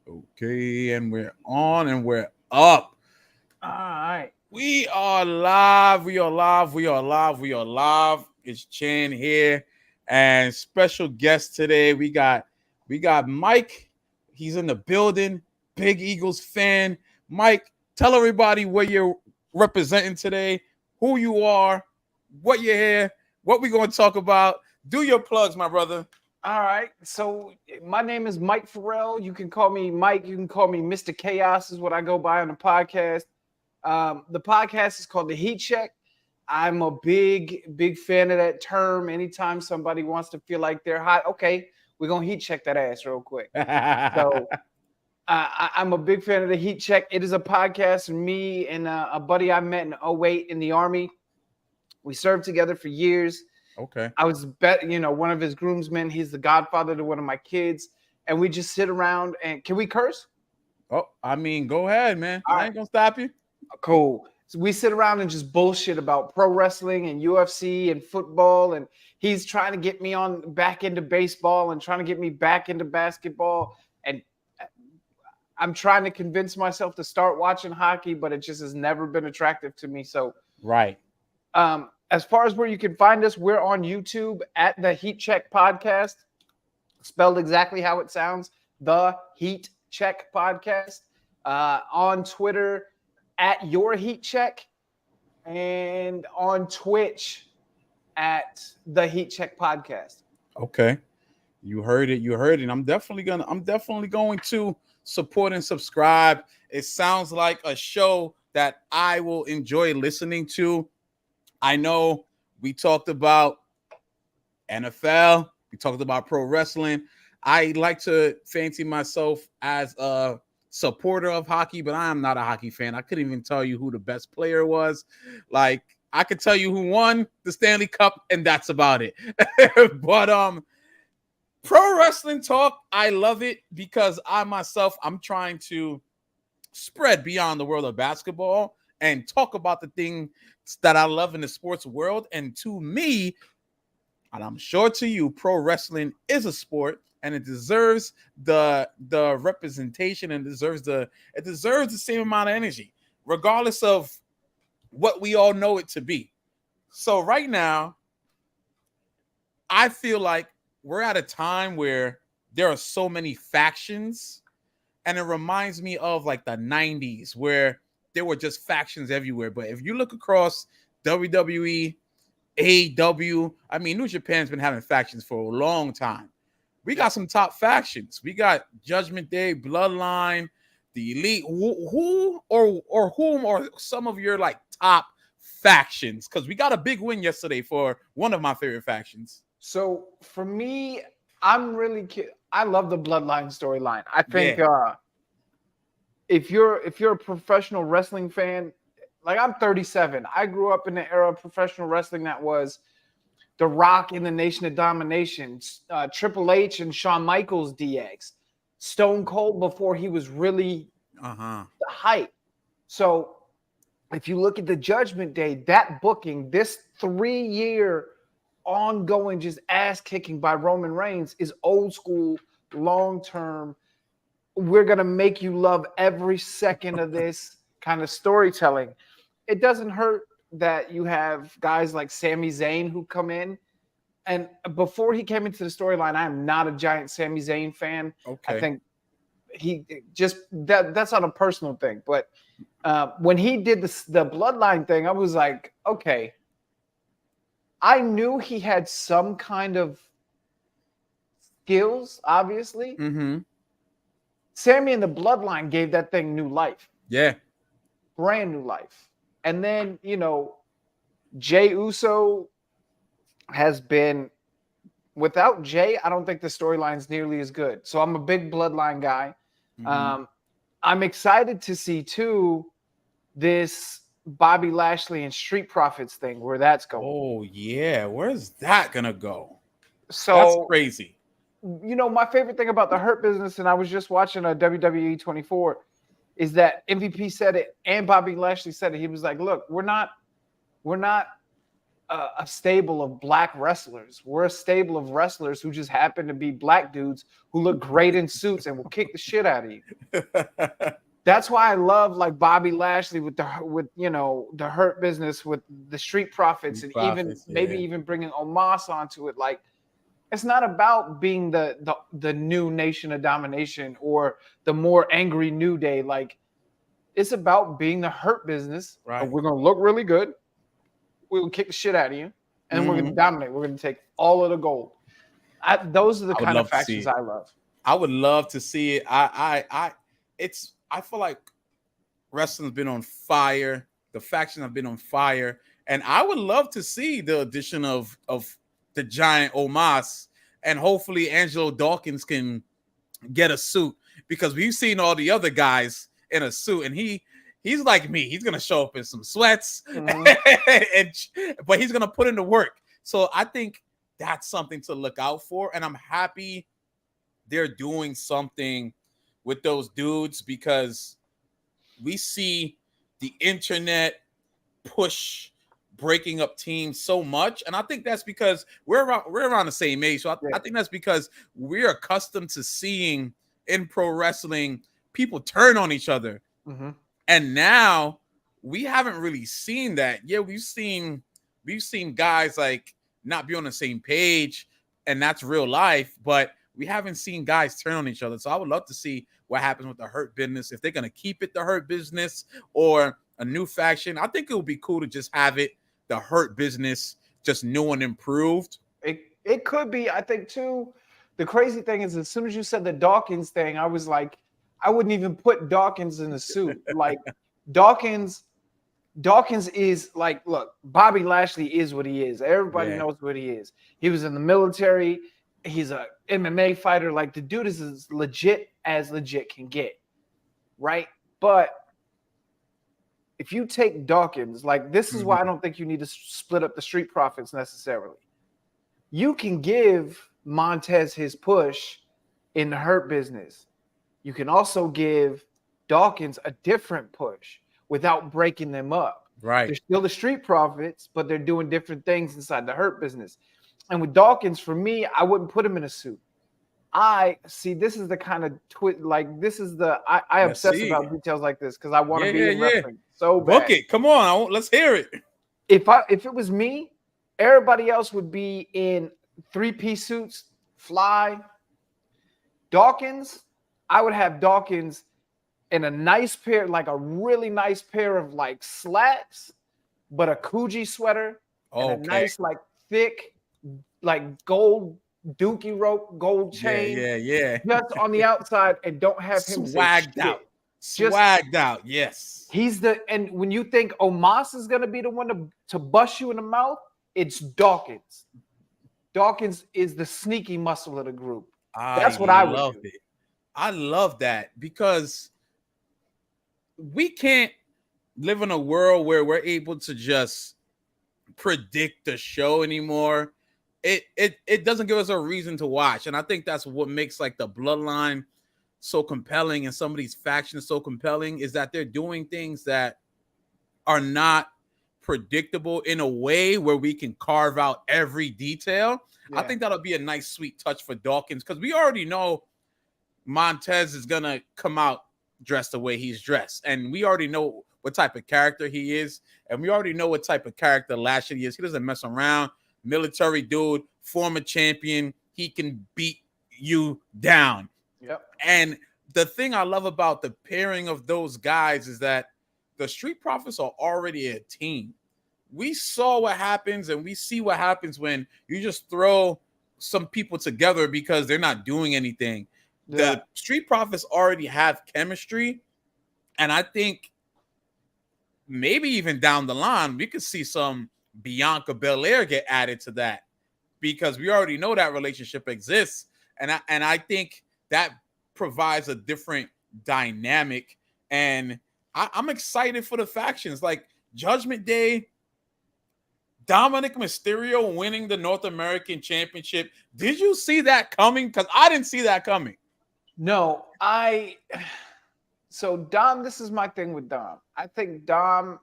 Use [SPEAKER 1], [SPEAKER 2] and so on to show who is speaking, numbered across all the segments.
[SPEAKER 1] Okay, and we're on and we're up.
[SPEAKER 2] All right.
[SPEAKER 1] We are live. We are live. We are live. We are live. It's Chan here, and special guest today. We got Mike. He's in the building. Big Eagles fan. Mike, tell everybody where you're representing today, who you are, what you're here, what we're going to talk about. Do your plugs, my brother.
[SPEAKER 2] All right. So my name is Mike Farrell. You can call me Mike. You can call me Mr. Chaos is what I go by on the podcast. The podcast is called The Heat Check. I'm a big fan of that term. Anytime somebody wants to feel like they're hot, okay, we're going to heat check that ass real quick. So I'm a big fan of The Heat Check. It is a podcast. Me and a buddy I met in '08 in the Army. We served together for years.
[SPEAKER 1] Okay.
[SPEAKER 2] I was one of his groomsmen. He's the godfather to one of my kids, and we just sit around and can we curse?
[SPEAKER 1] Oh, I mean, go ahead, man.
[SPEAKER 2] All
[SPEAKER 1] I
[SPEAKER 2] right,
[SPEAKER 1] ain't gonna stop you.
[SPEAKER 2] cool. So we sit around and just bullshit about pro wrestling and UFC and football, and he's trying to get me on back into baseball and trying to get me back into basketball, and I'm trying to convince myself to start watching hockey, but it just has never been attractive to me. So,
[SPEAKER 1] Right.
[SPEAKER 2] as far as where you can find us, we're on YouTube at the Heat Check Podcast, spelled exactly how it sounds, the Heat Check Podcast. On Twitter at Your Heat Check, and on Twitch at the Heat Check Podcast.
[SPEAKER 1] Okay. You heard it. You heard it. I'm definitely going to support and subscribe. It sounds like a show that I will enjoy listening to. I know we talked about NFL, we talked about pro wrestling. I like to fancy myself as a supporter of hockey, but I am not a hockey fan. I couldn't even tell you who the best player was. Like, I could tell you who won the Stanley Cup, and that's about it. But pro wrestling talk, I love it because I'm trying to spread beyond the world of basketball and talk about the things that I love in the sports world. And to me, and I'm sure to you, pro wrestling is a sport and it deserves the representation and it deserves the same amount of energy, regardless of what we all know it to be. So right now, I feel like we're at a time where there are so many factions, and it reminds me of like the 90s where there were just factions everywhere. But if you look across WWE, AEW, I mean, New Japan's been having factions for a long time. We got some top factions. We got Judgment Day, Bloodline, the Elite. Who or whom are some of your like top factions? Because we got a big win yesterday for one of my favorite factions.
[SPEAKER 2] So for me, I love the Bloodline storyline. I think
[SPEAKER 1] Yeah.
[SPEAKER 2] if you're a professional wrestling fan, like I'm 37. I grew up in the era of professional wrestling that was The Rock in the Nation of Domination, Triple H and Shawn Michaels DX, Stone Cold before he was really the hype. So if you look at the Judgment Day, that booking, this 3-year ongoing just ass kicking by Roman Reigns is old school, long term. We're going to make you love every second of this kind of storytelling. It doesn't hurt that you have guys like Sami Zayn who come in. And before he came into the storyline, I am not a giant Sami Zayn fan.
[SPEAKER 1] Okay.
[SPEAKER 2] I think he just that's not a personal thing. But when he did the Bloodline thing, I was like, okay. I knew he had some kind of skills, obviously.
[SPEAKER 1] Mm-hmm.
[SPEAKER 2] Sammy and the Bloodline gave that thing new life.
[SPEAKER 1] Yeah.
[SPEAKER 2] Brand new life. And then, Jey Uso has been, without Jey, I don't think the storyline's nearly as good. So I'm a big Bloodline guy.
[SPEAKER 1] Mm-hmm.
[SPEAKER 2] I'm excited to see, too, this Bobby Lashley and Street Profits thing, where that's going.
[SPEAKER 1] Oh, yeah. Where's that going to go?
[SPEAKER 2] So
[SPEAKER 1] that's crazy.
[SPEAKER 2] My favorite thing about the Hurt Business, and I was just watching a WWE 24, is that MVP said it and Bobby Lashley said it. He was like, look, we're not a stable of black wrestlers. We're a stable of wrestlers who just happen to be black dudes who look great in suits and will kick the shit out of you. That's why I love like Bobby Lashley with the Hurt Business with the Street Profits and even
[SPEAKER 1] Profits,
[SPEAKER 2] maybe
[SPEAKER 1] yeah.
[SPEAKER 2] even bringing Omos onto it. Like it's not about being the new Nation of Domination or the more angry New Day. Like it's about being the Hurt Business.
[SPEAKER 1] Right.
[SPEAKER 2] We're gonna look really good. We're gonna kick the shit out of you, and then we're gonna
[SPEAKER 1] Mhm.
[SPEAKER 2] dominate. We're gonna take all of the gold. Those are the
[SPEAKER 1] I would
[SPEAKER 2] kind of
[SPEAKER 1] love to see
[SPEAKER 2] factions
[SPEAKER 1] it.
[SPEAKER 2] I love.
[SPEAKER 1] I would love to see it. I feel like wrestling's been on fire. The faction have been on fire, and I would love to see the addition of the giant Omos, and hopefully Angelo Dawkins can get a suit because we've seen all the other guys in a suit, and he's like me. He's gonna show up in some sweats,
[SPEAKER 2] Mhm.
[SPEAKER 1] but he's gonna put in the work. So I think that's something to look out for, and I'm happy they're doing something with those dudes because we see the internet push breaking up teams so much, and I think that's because we're around the same age. So I
[SPEAKER 2] Yeah.
[SPEAKER 1] think that's because we're accustomed to seeing in pro wrestling people turn on each other,
[SPEAKER 2] Mm-hmm.
[SPEAKER 1] and now we haven't really seen that. Yeah, we've seen guys like not be on the same page, and that's real life, but we haven't seen guys turn on each other. So I would love to see what happens with the Hurt Business, if they're gonna keep it the Hurt Business or a new faction. I think it would be cool to just have it the Hurt Business, just new and improved.
[SPEAKER 2] It could be. I think too. The crazy thing is, as soon as you said the Dawkins thing, I was like, I wouldn't even put Dawkins in a suit. Like Dawkins, Dawkins is like, look, Bobby Lashley is what he is. Everybody
[SPEAKER 1] Yeah.
[SPEAKER 2] knows what he is. He was in the military. He's a MMA fighter. Like the dude is as legit can get, right? But if you take Dawkins, like this is why I don't think you need to split up the Street Profits necessarily. You can give Montez his push in the Hurt Business. You can also give Dawkins a different push without breaking them up.
[SPEAKER 1] Right.
[SPEAKER 2] They're still the Street Profits, but they're doing different things inside the Hurt Business. And with Dawkins, for me, I wouldn't put him in a suit. I see. This is the kind of like this is the I
[SPEAKER 1] Let's
[SPEAKER 2] obsess
[SPEAKER 1] see.
[SPEAKER 2] about details like this because I want to
[SPEAKER 1] Yeah,
[SPEAKER 2] be
[SPEAKER 1] yeah,
[SPEAKER 2] in
[SPEAKER 1] yeah.
[SPEAKER 2] wrestling so
[SPEAKER 1] Book
[SPEAKER 2] bad.
[SPEAKER 1] it. Come on. Let's hear it.
[SPEAKER 2] If it was me, everybody else would be in 3-piece suits, fly. Dawkins, I would have Dawkins in a nice pair, like a really nice pair of like slacks, but a Coogee sweater and a
[SPEAKER 1] Okay.
[SPEAKER 2] nice, like thick, like gold dookie rope, gold
[SPEAKER 1] Yeah,
[SPEAKER 2] chain,
[SPEAKER 1] yeah, yeah.
[SPEAKER 2] just on the outside, and don't have him say
[SPEAKER 1] Swagged
[SPEAKER 2] shit.
[SPEAKER 1] out.
[SPEAKER 2] Just
[SPEAKER 1] Swagged out. Yes.
[SPEAKER 2] he's and when you think Omos is gonna be the one to bust you in the mouth, it's Dawkins. Dawkins is the sneaky muscle of the group. That's
[SPEAKER 1] I
[SPEAKER 2] what I would
[SPEAKER 1] love
[SPEAKER 2] do.
[SPEAKER 1] it. I love that because we can't live in a world where we're able to just predict the show anymore. It doesn't give us a reason to watch, and I think that's what makes like the bloodline so compelling and some of these factions so compelling is that they're doing things that are not predictable in a way where we can carve out every detail. I
[SPEAKER 2] Yeah.
[SPEAKER 1] think that'll be a nice sweet touch for Dawkins because we already know Montez is gonna come out dressed the way he's dressed, and we already know what type of character he is, and we already know what type of character Lashley is. He doesn't mess around. Military dude, former champion. He can beat you down.
[SPEAKER 2] Yep.
[SPEAKER 1] And the thing I love about the pairing of those guys is that the Street Profits are already a team. We saw what happens, and we see what happens when you just throw some people together because they're not doing anything.
[SPEAKER 2] Yeah.
[SPEAKER 1] The Street Profits already have chemistry, and I think maybe even down the line we could see some Bianca Belair get added to that because we already know that relationship exists, and I think that provides a different dynamic, and I'm excited for the factions like Judgment Day. Dominic Mysterio winning the North American Championship. Did you see that coming? Because I didn't see that coming.
[SPEAKER 2] No, so Dom, this is my thing with Dom. I think Dom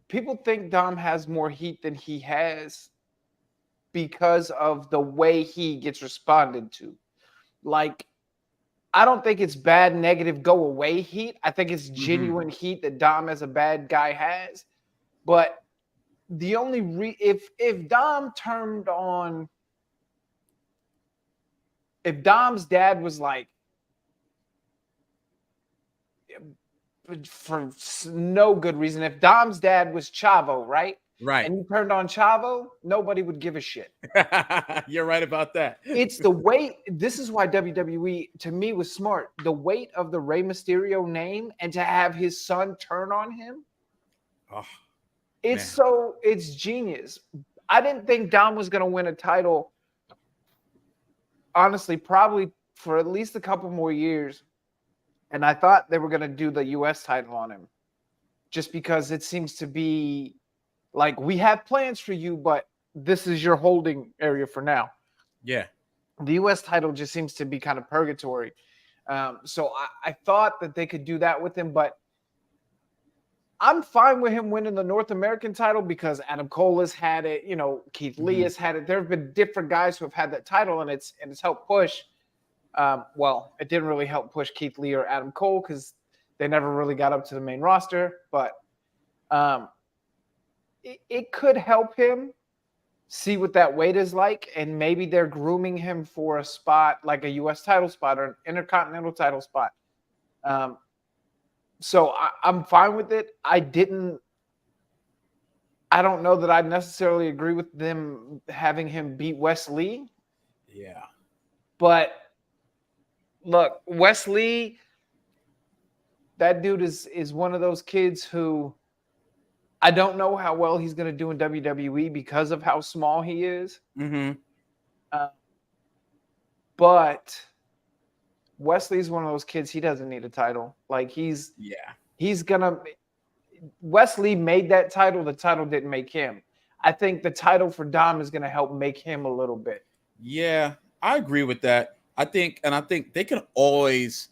[SPEAKER 2] people think Dom has more heat than he has because of the way he gets responded to. Like, I don't think it's bad, negative, go away heat. I think it's
[SPEAKER 1] Mm-hmm.
[SPEAKER 2] genuine heat that Dom as a bad guy has. But the only if Dom turned on, if Dom's dad was like, for no good reason, if Dom's dad was Chavo, right?
[SPEAKER 1] Right.
[SPEAKER 2] And you turned on Chavo, nobody would give a shit.
[SPEAKER 1] You're right about that.
[SPEAKER 2] It's the weight. This is why WWE to me was smart. The weight of the Rey Mysterio name and to have his son turn on him.
[SPEAKER 1] Oh,
[SPEAKER 2] It's
[SPEAKER 1] man.
[SPEAKER 2] it's genius. I didn't think Dom was going to win a title. Honestly, probably for at least a couple more years. And I thought they were going to do the US title on him just because it seems to be like, we have plans for you, but this is your holding area for now.
[SPEAKER 1] Yeah.
[SPEAKER 2] The US title just seems to be kind of purgatory. So I thought that they could do that with him, but I'm fine with him winning the North American title because Adam Cole has had it, Keith Lee
[SPEAKER 1] Mm-hmm.
[SPEAKER 2] has had it. There have been different guys who have had that title, and it's helped push. Well, it didn't really help push Keith Lee or Adam Cole because they never really got up to the main roster, but it could help him see what that weight is like, and maybe they're grooming him for a spot like a U.S. title spot or an Intercontinental title spot. So I'm fine with it. I don't know that I necessarily agree with them having him beat Wes Lee.
[SPEAKER 1] Yeah.
[SPEAKER 2] But look, Wes Lee, that dude is one of those kids who I don't know how well he's going to do in WWE because of how small he is.
[SPEAKER 1] Mm-hmm.
[SPEAKER 2] But Wesley's one of those kids, he doesn't need a title. Like he's gonna Wesley made that title, the title didn't make him. I think the title for Dom is gonna help make him a little bit.
[SPEAKER 1] Yeah, I agree with that. I think they can always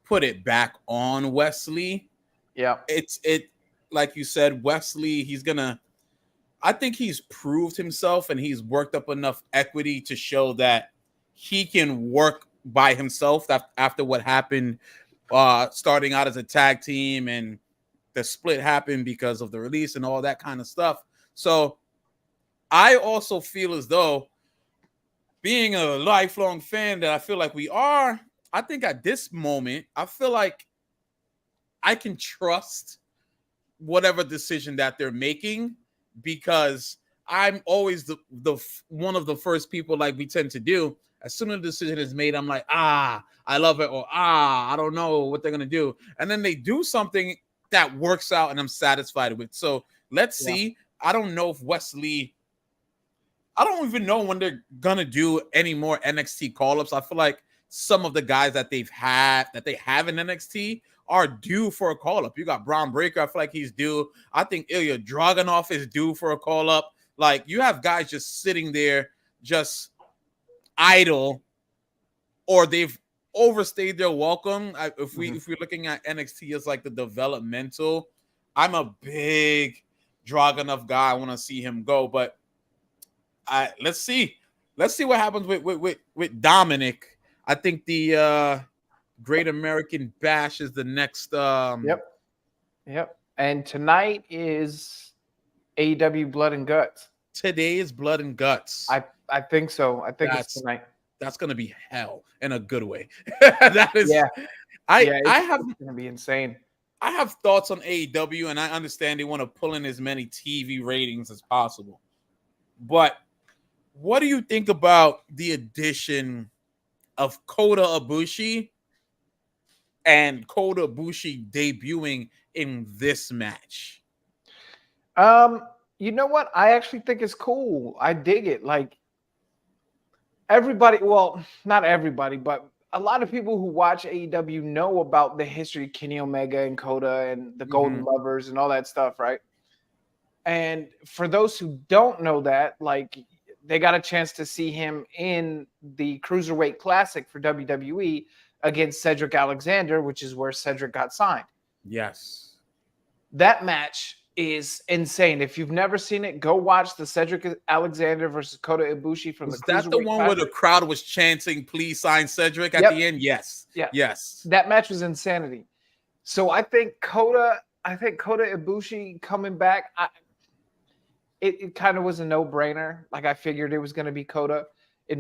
[SPEAKER 1] put it back on Wesley.
[SPEAKER 2] Yeah.
[SPEAKER 1] It like you said, Wesley, I think he's proved himself and he's worked up enough equity to show that he can work by himself after what happened starting out as a tag team, and the split happened because of the release and all that kind of stuff. So I also feel as though, being a lifelong fan that I feel like we are, I think at this moment, I feel like I can trust whatever decision that they're making, because I'm always the one of the first people, like we tend to do. As soon as the decision is made, I'm like, I love it, or I don't know what they're gonna do, and then they do something that works out, and I'm satisfied with. So let's see. I don't know if Wesley. I don't even know when they're gonna do any more NXT call-ups. I feel like some of the guys that they have in NXT are due for a call-up. You got Braun Breaker, I feel like he's due. I think Ilya Dragunov is due for a call-up. Like, you have guys just sitting there, just idle, or they've overstayed their welcome. If we're looking at NXT as like the developmental, I'm a big Dragunov guy. I want to see him go, but let's see what happens with Dominic. I think the Great American Bash is the next.
[SPEAKER 2] Yep. And tonight is AEW Blood and Guts.
[SPEAKER 1] Today is Blood and Guts.
[SPEAKER 2] I think so. I think it's tonight.
[SPEAKER 1] That's gonna be hell in a good way. That is.
[SPEAKER 2] Yeah.
[SPEAKER 1] It's
[SPEAKER 2] gonna be insane.
[SPEAKER 1] I have thoughts on AEW, and I understand they want to pull in as many TV ratings as possible. But what do you think about the addition of Kota Ibushi and Kota Ibushi debuting in this match?
[SPEAKER 2] You know what? I actually think it's cool. I dig it. Like, everybody, well, not everybody, but a lot of people who watch AEW know about the history of Kenny Omega and Kota and the Golden Lovers and all that stuff, right? And for those who don't know that, like, they got a chance to see him in the Cruiserweight Classic for WWE against Cedric Alexander, which is where Cedric got signed.
[SPEAKER 1] Yes.
[SPEAKER 2] That match is insane. If you've never seen it, go watch the Cedric Alexander versus Kota Ibushi from the
[SPEAKER 1] Was that the
[SPEAKER 2] Cruiserweight
[SPEAKER 1] one where the
[SPEAKER 2] Classic.
[SPEAKER 1] crowd was chanting, "Please sign Cedric" at
[SPEAKER 2] Yep.
[SPEAKER 1] the end? Yes.
[SPEAKER 2] Yeah.
[SPEAKER 1] Yes.
[SPEAKER 2] That match was insanity. So I think Kota Ibushi coming back, it kind of was a no-brainer. Like I figured it was going to be Kota. It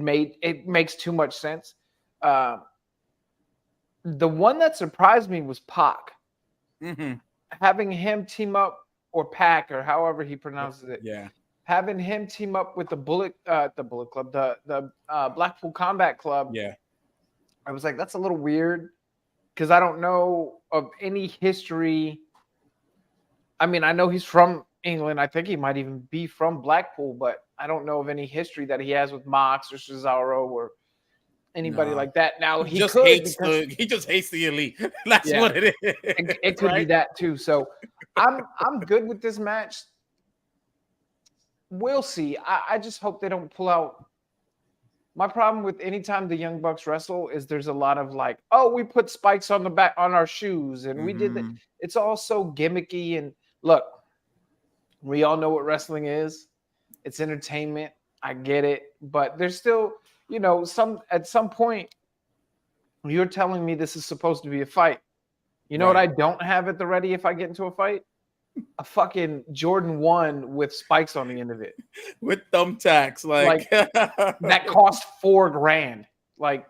[SPEAKER 2] makes too much sense. Uh, the one that surprised me was Pac.
[SPEAKER 1] Mm-hmm.
[SPEAKER 2] Having him team up, or Pac, or however he pronounces it.
[SPEAKER 1] Yeah.
[SPEAKER 2] Having him team up with the Bullet Club, the Blackpool Combat Club.
[SPEAKER 1] Yeah.
[SPEAKER 2] I was like, that's a little weird because I don't know of any history. I mean, I know he's from England. I think he might even be from Blackpool, but I don't know of any history that he has with Mox or Cesaro or anybody
[SPEAKER 1] Nah.
[SPEAKER 2] like that. Now
[SPEAKER 1] He just hates the elite. That's what it is.
[SPEAKER 2] It could be that too. So I'm good with this match. We'll see. I just hope they don't pull out. My problem with anytime the Young Bucks wrestle is there's a lot of like, oh, we put spikes on the back on our shoes and we did that. It's all so gimmicky. And look, we all know what wrestling is. It's entertainment. I get it. But there's still, at some point, you're telling me this is supposed to be a fight. You know what I don't have at the ready if I get into a fight? A fucking Jordan 1 with spikes on the end of it.
[SPEAKER 1] With thumbtacks. Like
[SPEAKER 2] that cost $4,000. Like,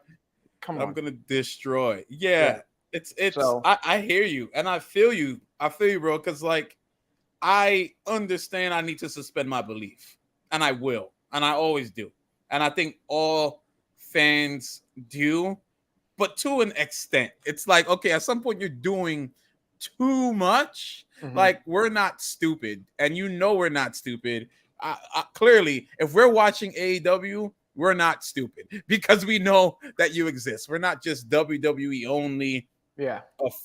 [SPEAKER 2] come on.
[SPEAKER 1] I'm gonna destroy. Yeah. It's so, I hear you and I feel you. I feel you, bro. Cause like I understand I need to suspend my belief. And I will. And I always do. And I think all fans do, but to an extent. It's like, okay, at some point you're doing too much. Like, we're not stupid, and we're not stupid. Clearly, if we're watching AEW, we're not stupid because we know that you exist. We're not just WWE only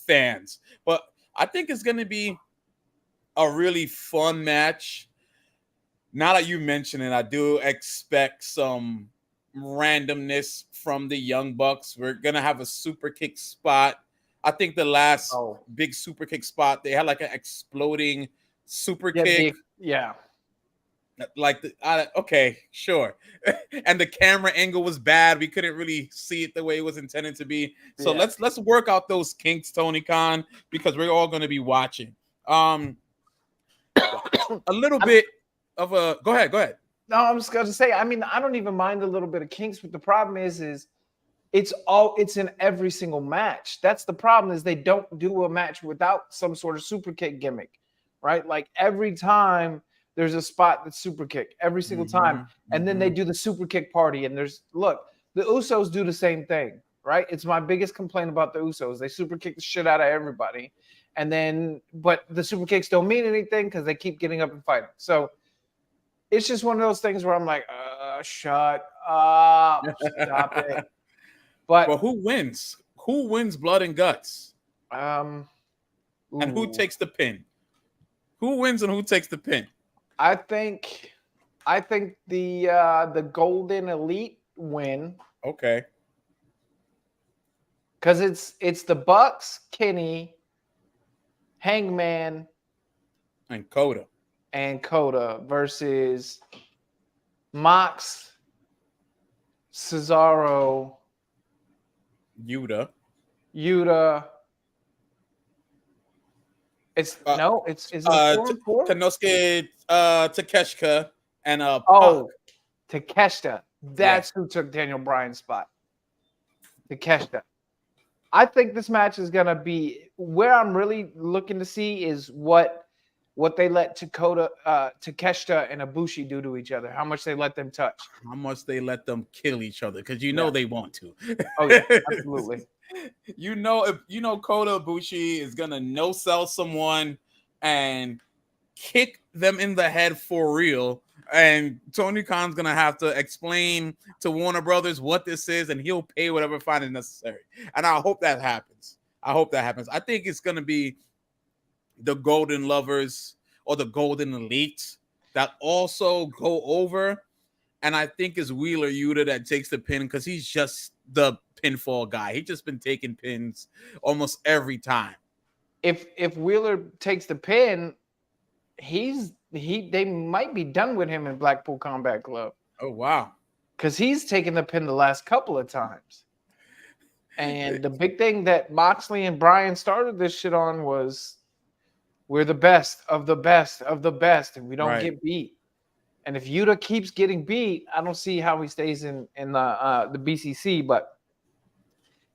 [SPEAKER 1] fans. But I think it's going to be a really fun match. Now that you mention it, I do expect some randomness from the Young Bucks. We're going to have a super kick spot. I think the last big super kick spot, they had like an exploding super kick. Like, okay, sure. And the camera angle was bad. We couldn't really see it the way it was intended to be. So let's work out those kinks, Tony Khan, because we're all going to be watching. A little bit of a go ahead.
[SPEAKER 2] No, I'm just going to say, I mean, I don't even mind a little bit of kinks, but the problem is it's in every single match. That's the problem, is they don't do a match without some sort of super kick gimmick, right? Like every time there's a spot that's super kick every single time. And then they do the super kick party. And the Usos do the same thing, right? It's my biggest complaint about the Usos. They super kick the shit out of everybody. And then, but the super kicks don't mean anything because they keep getting up and fighting. So it's just one of those things where I'm like, shut up, stop it. But
[SPEAKER 1] who wins? Who wins blood and guts? And who takes the pin? Who wins and who takes the pin?
[SPEAKER 2] I think the Golden Elite win.
[SPEAKER 1] Okay.
[SPEAKER 2] Because it's the Bucks, Kenny, Hangman,
[SPEAKER 1] and Kota
[SPEAKER 2] versus Mox, Cesaro,
[SPEAKER 1] Yuta.
[SPEAKER 2] Is it 4-4?
[SPEAKER 1] Konosuke Takeshita and
[SPEAKER 2] Takeshita. That's who took Daniel Bryan's spot. Takeshita. I think this match is gonna be where I'm really looking to see is what they let Takeshita and Ibushi do to each other. How much they let them touch.
[SPEAKER 1] How much they let them kill each other, because they want to.
[SPEAKER 2] Oh yeah, absolutely.
[SPEAKER 1] If Kota Ibushi is gonna no sell someone and kick them in the head for real, and Tony Khan's gonna have to explain to Warner Brothers what this is, and he'll pay whatever fine is necessary. And I hope that happens. I think it's gonna be the Golden Lovers or the Golden Elite that also go over, and I think it's Wheeler Yuta that takes the pin because he's just the pinfall guy. He's just been taking pins almost every time.
[SPEAKER 2] If Wheeler takes the pin, they might be done with him in Blackpool Combat Club
[SPEAKER 1] Oh wow.
[SPEAKER 2] because he's taken the pin the last couple of times. And the big thing that Moxley and Bryan started this shit on was we're the best of the best of the best, and we don't
[SPEAKER 1] Right.
[SPEAKER 2] get beat. And if Yuta keeps getting beat, I don't see how he stays in the BCC. But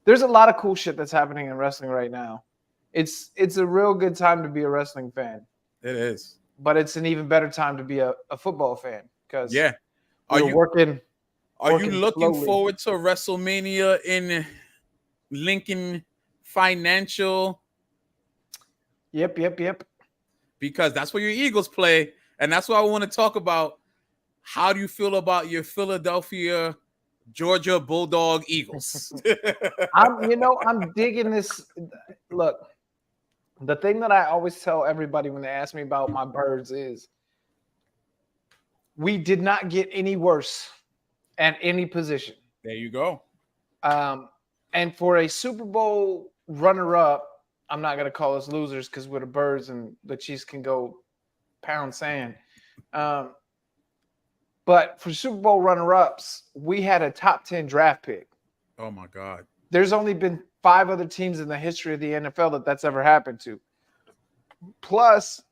[SPEAKER 2] there's a lot of cool shit that's happening in wrestling right now. It's a real good time to be a wrestling fan,
[SPEAKER 1] It is.
[SPEAKER 2] but it's an even better time to be a football fan because
[SPEAKER 1] Yeah. Are
[SPEAKER 2] we're
[SPEAKER 1] you
[SPEAKER 2] working
[SPEAKER 1] looking
[SPEAKER 2] slowly.
[SPEAKER 1] forward to WrestleMania in Lincoln Financial?
[SPEAKER 2] Yep.
[SPEAKER 1] Because that's where your Eagles play, and that's why I want to talk about. How do you feel about your Philadelphia, Georgia Bulldog Eagles?
[SPEAKER 2] I'm digging this. Look, the thing that I always tell everybody when they ask me about my birds is we did not get any worse at any position.
[SPEAKER 1] There you go.
[SPEAKER 2] And for a Super Bowl runner-up, I'm not going to call us losers because we're the birds and the Chiefs can go pound sand. But for Super Bowl runner-ups, we had a top 10 draft pick.
[SPEAKER 1] Oh my God.
[SPEAKER 2] There's only been 5 other teams in the history of the NFL that's ever happened to. Plus,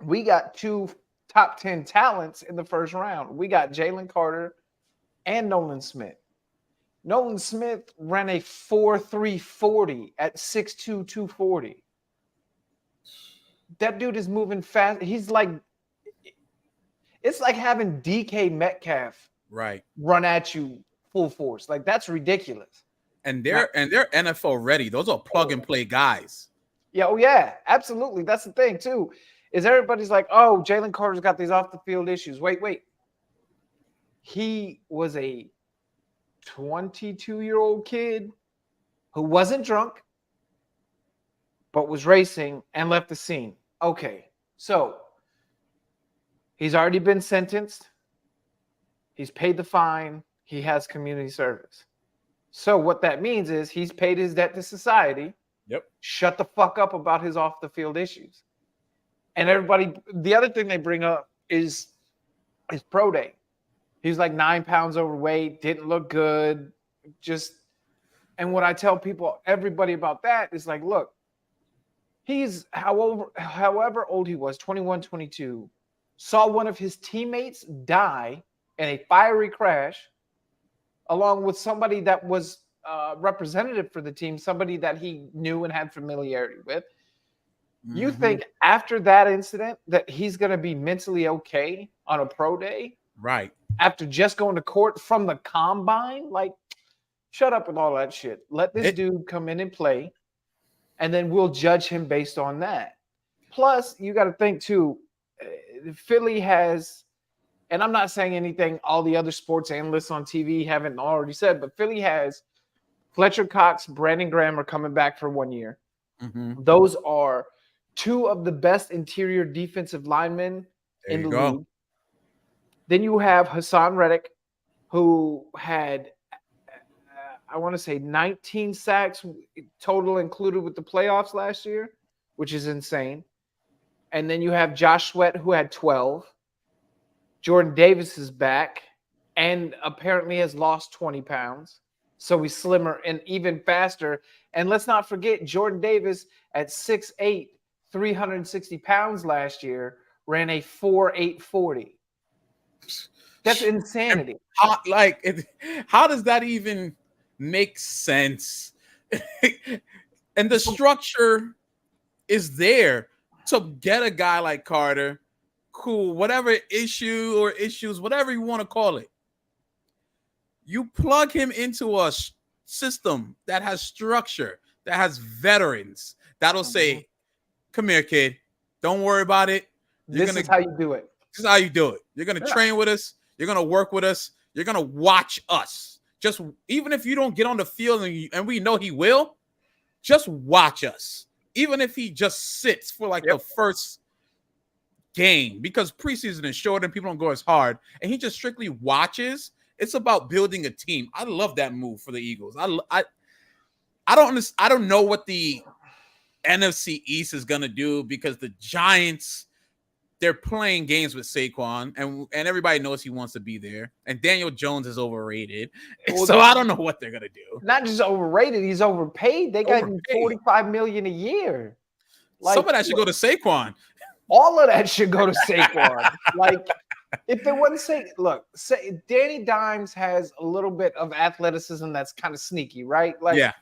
[SPEAKER 2] we got 2 top 10 talents in the first round. We got Jalen Carter and Nolan Smith. Nolan Smith ran a 4.340 at 6'2", 240. That dude is moving fast. It's like having DK Metcalf
[SPEAKER 1] Right.
[SPEAKER 2] run at you full force. Like, that's ridiculous.
[SPEAKER 1] And they're NFL ready. Those are plug and play guys.
[SPEAKER 2] Yeah, oh yeah, absolutely. That's the thing too. Is everybody's like, oh, Jalen Carter's got these off the field issues. Wait. He was a 22-year-old kid who wasn't drunk, but was racing and left the scene. Okay, so he's already been sentenced. He's paid the fine. He has community service. So what that means is he's paid his debt to society.
[SPEAKER 1] Yep.
[SPEAKER 2] Shut the fuck up about his off the field issues. And everybody, the other thing they bring up is his pro day. He's like 9 pounds overweight, didn't look good. And what I tell everybody about that is like, look, he's however old he was, 21, 22, saw one of his teammates die in a fiery crash, along with somebody that was representative for the team, somebody that he knew and had familiarity with. Mm-hmm. You think after that incident that he's going to be mentally okay on a pro day?
[SPEAKER 1] Right.
[SPEAKER 2] After just going to court from the combine? Like, shut up with all that shit. Let this dude come in and play, and then we'll judge him based on that. Plus, you got to think, too, Philly has, and I'm not saying anything all the other sports analysts on TV haven't already said, but Philly has Fletcher Cox, Brandon Graham are coming back for 1 year. Mm-hmm. Those are 2 of the best interior defensive linemen in the league. Then you have Hassan Reddick, who had, I want to say 19 sacks total included with the playoffs last year, which is insane. And then you have Josh Sweat, who had 12. Jordan Davis is back and apparently has lost 20 pounds. So he's slimmer and even faster. And let's not forget, Jordan Davis at 6'8", 360 pounds last year ran a 4.840. That's insanity.
[SPEAKER 1] How does that even make sense? And the structure is there to get a guy like Carter, cool, whatever issue or issues, whatever you want to call it. You plug him into a system that has structure, that has veterans, that'll say, come here, kid. Don't worry about it.
[SPEAKER 2] This is how you do it.
[SPEAKER 1] This is how you do it. You're going to train with us. You're going to work with us. You're going to watch us. Just even if you don't get on the field and we know he will, just watch us. Even if he just sits for like the first game, because preseason is short and people don't go as hard, and he just strictly watches. It's about building a team. I love that move for the Eagles. I don't know what the NFC East is going to do because the Giants they're playing games with Saquon, and everybody knows he wants to be there. And Daniel Jones is overrated,
[SPEAKER 2] Well,
[SPEAKER 1] so I don't know what they're gonna do.
[SPEAKER 2] not just overrated, he's overpaid. They got him
[SPEAKER 1] Overpaid.
[SPEAKER 2] $45 million a year.
[SPEAKER 1] Some
[SPEAKER 2] Like,
[SPEAKER 1] of that should go to Saquon.
[SPEAKER 2] all of that should go to Saquon. Like, if it wasn't say Danny Dimes has a little bit of athleticism that's kind of sneaky, right? Like,
[SPEAKER 1] Yeah,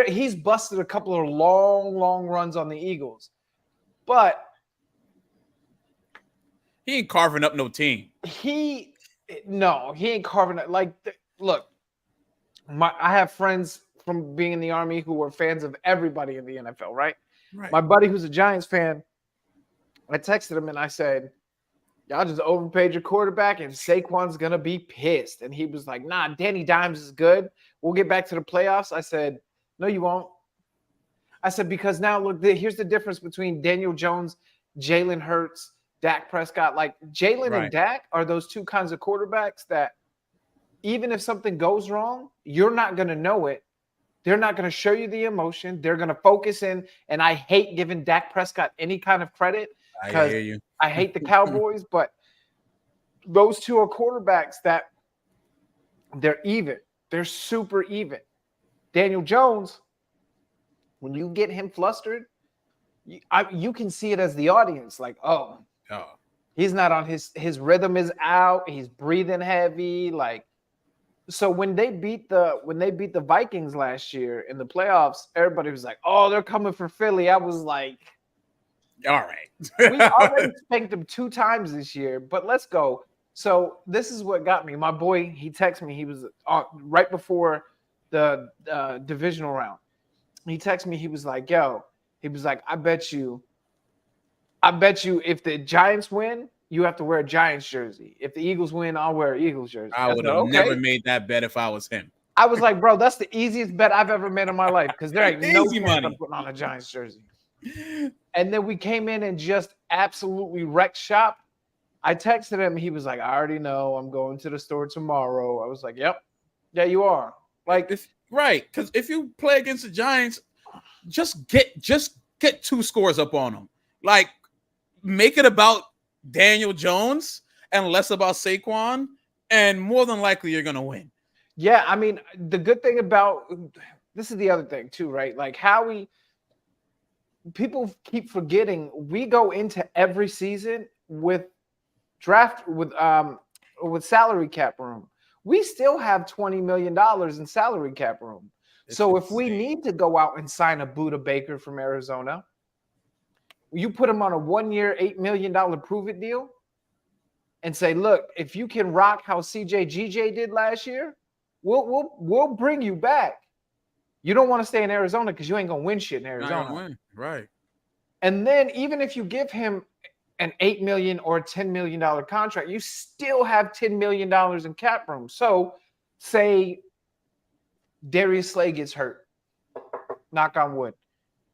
[SPEAKER 2] he's busted a couple of long runs on the Eagles, but
[SPEAKER 1] he ain't carving up no team.
[SPEAKER 2] he ain't carving it. Like, look, I have friends from being in the Army who were fans of everybody in the NFL, right?
[SPEAKER 1] Right.
[SPEAKER 2] My buddy who's a Giants fan, I texted him and I said, y'all just overpaid your quarterback and Saquon's going to be pissed. And he was like, nah, Danny Dimes is good. We'll get back to the playoffs. I said, no, you won't. I said, because now, look, here's the difference between Daniel Jones, Jalen Hurts, Dak Prescott. Like, Jalen and Dak are those two kinds of quarterbacks that even if something goes wrong, you're not going to know it. They're not going to show you the emotion. They're going to focus in. And I hate giving Dak Prescott any kind of credit because I hate the Cowboys. But those two are quarterbacks that they're even. They're super even. Daniel Jones, when you get him flustered, you can see it as the audience. Like, oh, he's not on his rhythm is out. He's breathing heavy. Like, so when they beat the Vikings last year in the playoffs, everybody was like, "Oh, they're coming for Philly." I was like,
[SPEAKER 1] "All right,
[SPEAKER 2] we already spanked them 2 times this year, but let's go." So this is what got me. My boy, he texted me. He was right before the divisional round. He texted me. He was like, "Yo," he was like, I bet you if the Giants win, you have to wear a Giants jersey. If the Eagles win, I'll wear an Eagles jersey."
[SPEAKER 1] I would have never made that bet if I was him.
[SPEAKER 2] I was like, bro, that's the easiest bet I've ever made in my life because there ain't no chance
[SPEAKER 1] money.
[SPEAKER 2] I'm putting on a Giants jersey. And then we came in and just absolutely wrecked shop. I texted him. He was like, I already know. I'm going to the store tomorrow. I was like, yep. Yeah, you are. Like,
[SPEAKER 1] because if you play against the Giants, just get 2 scores up on them. Like, make it about Daniel Jones and less about Saquon, and more than likely you're gonna win.
[SPEAKER 2] Yeah, I mean, the good thing about this is the other thing too, right? Like people keep forgetting we go into every season with salary cap room. We still have $20 million in salary cap room. So if we need to go out and sign a Buda Baker from Arizona, you put him on a 1-year, $8 million prove-it deal and say, look, if you can rock how CJ did last year, we'll bring you back. You don't want to stay in Arizona because you ain't gonna win shit in Arizona.
[SPEAKER 1] Win. Right.
[SPEAKER 2] And then even if you give him an $8 million or a $10 million contract, you still have $10 million in cap room. So say Darius Slay gets hurt, knock on wood.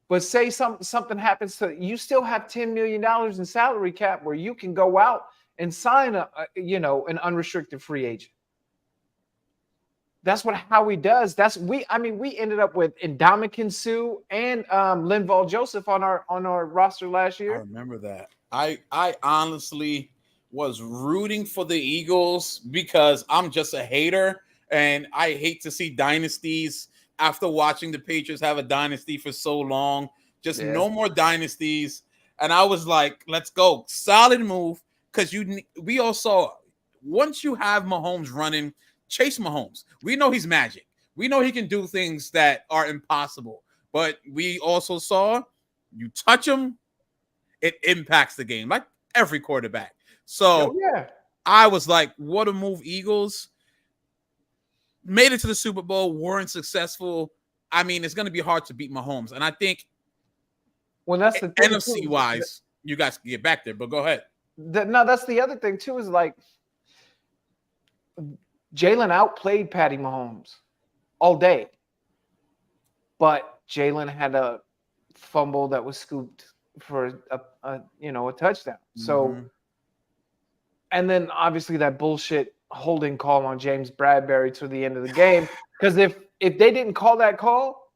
[SPEAKER 2] But say something happens to you, still have $10 million in salary cap where you can go out and sign an unrestricted free agent. That's what Howie does. We ended up with Ndamukong Suh and Linval Joseph on our roster last year.
[SPEAKER 1] I remember that. I honestly was rooting for the Eagles because I'm just a hater and I hate to see dynasties. After watching the Patriots have a dynasty for so long, no more dynasties. And I was like, let's go. Solid move. Because we all saw once you have Mahomes running, chase Mahomes. We know he's magic. We know he can do things that are impossible. But we also saw you touch him, it impacts the game, like every quarterback. So I was like, what a move, Eagles. Made it to the Super Bowl, weren't successful. I mean, it's going to be hard to beat Mahomes. And I think
[SPEAKER 2] that's the thing
[SPEAKER 1] NFC-wise, you guys can get back there. But go ahead.
[SPEAKER 2] That's the other thing, too, is like Jalen outplayed Patty Mahomes all day. But Jalen had a fumble that was scooped for a touchdown. So, and then obviously that bullshit holding call on James Bradbury to the end of the game. Because if they didn't call that call,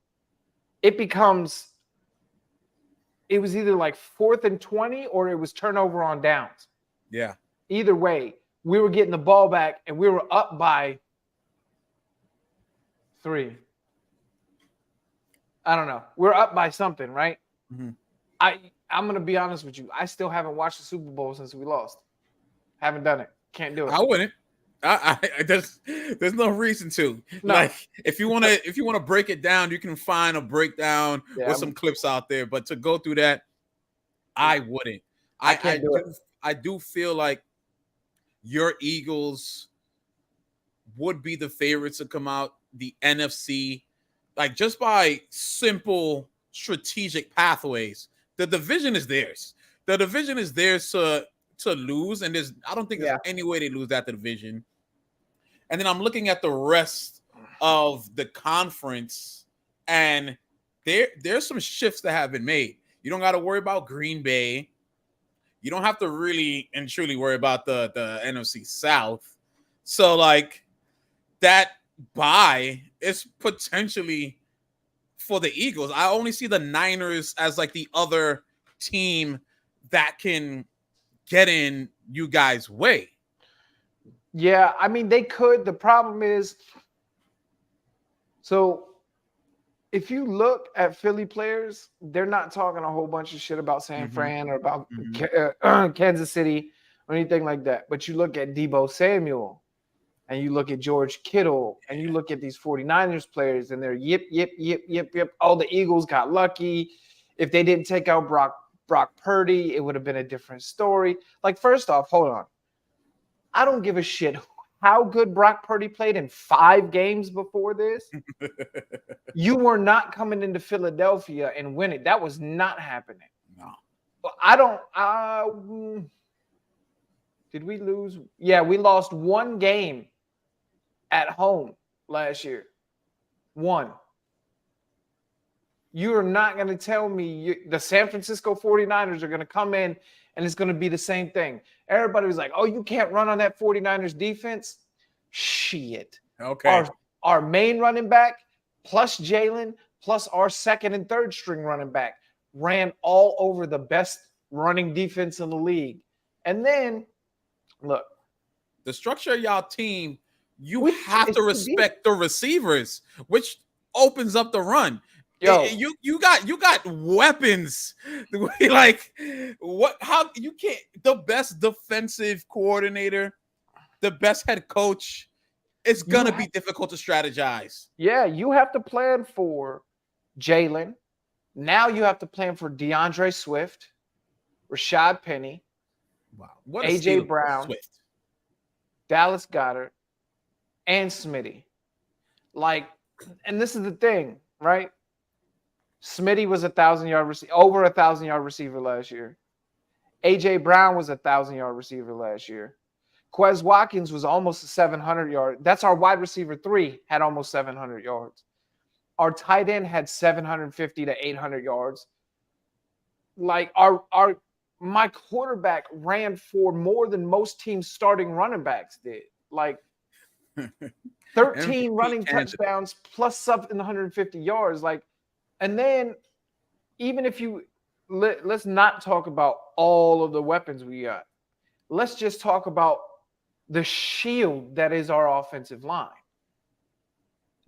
[SPEAKER 2] it becomes it was either like 4th and 20 or it was turnover on downs.
[SPEAKER 1] Yeah.
[SPEAKER 2] Either way, we were getting the ball back and we were up by 3. I don't know. We're up by something, right?
[SPEAKER 1] Mm-hmm.
[SPEAKER 2] I'm gonna be honest with you. I still haven't watched the Super Bowl since we lost. Haven't done it. Can't do it.
[SPEAKER 1] I wouldn't. There's no reason to.
[SPEAKER 2] No.
[SPEAKER 1] Like if you wanna break it down, you can find a breakdown
[SPEAKER 2] Yeah,
[SPEAKER 1] with some clips out there. But to go through that, I wouldn't.
[SPEAKER 2] I can't do it.
[SPEAKER 1] I do feel like your Eagles would be the favorites to come out the NFC, like just by simple strategic pathways. The division is theirs. The division is theirs to lose, and I don't think there's any way they lose that division. And then I'm looking at the rest of the conference, and there's some shifts that have been made. You don't got to worry about Green Bay. You don't have to really and truly worry about the NFC South. So like that bye is potentially for the Eagles. I only see the Niners as like the other team that can get in you guys' way.
[SPEAKER 2] Yeah, I mean they could. The problem is, so if you look at Philly players, they're not talking a whole bunch of shit about San Fran or about Kansas City or anything like that. But you look at Deebo Samuel and you look at George Kittle and you look at these 49ers players and they're yip. Oh, the Eagles got lucky. If they didn't take out Brock Purdy, it would have been a different story. Like, first off, hold on. I don't give a shit how good Brock Purdy played in 5 games before this. You were not coming into Philadelphia and winning. That was not happening.
[SPEAKER 1] No.
[SPEAKER 2] But I don't did we lose? Yeah, we lost 1 game at home last year. 1. You're not going to tell me the San Francisco 49ers are going to come in and it's going to be the same thing. Everybody was like, oh, you can't run on that 49ers defense? Shit.
[SPEAKER 1] Okay.
[SPEAKER 2] Our main running back plus Jalen plus our second and third string running back ran all over the best running defense in the league. And then, look.
[SPEAKER 1] The structure of y'all team, you have to respect the receivers, which opens up the run. Yo, you got weapons. Like what? How you can't? The best defensive coordinator, the best head coach. It's gonna be difficult to strategize.
[SPEAKER 2] Yeah, you have to plan for Jalen. Now you have to plan for DeAndre Swift, Rashad Penny, AJ Brown,
[SPEAKER 1] Swift,
[SPEAKER 2] Dallas Goedert, and Smitty. Like, and this is the thing, right? Smitty was 1,000-yard receiver, over 1,000-yard receiver last year. AJ Brown was 1,000-yard receiver last year. Quez Watkins was almost a 700-yard. That's our wide receiver 3 had almost 700 yards. Our tight end had 750 to 800 yards. Like my quarterback ran for more than most teams starting running backs did. Like 13 running touchdowns plus something 150 yards. Like, and then even if let's not talk about all of the weapons we got. Let's just talk about the shield that is our offensive line.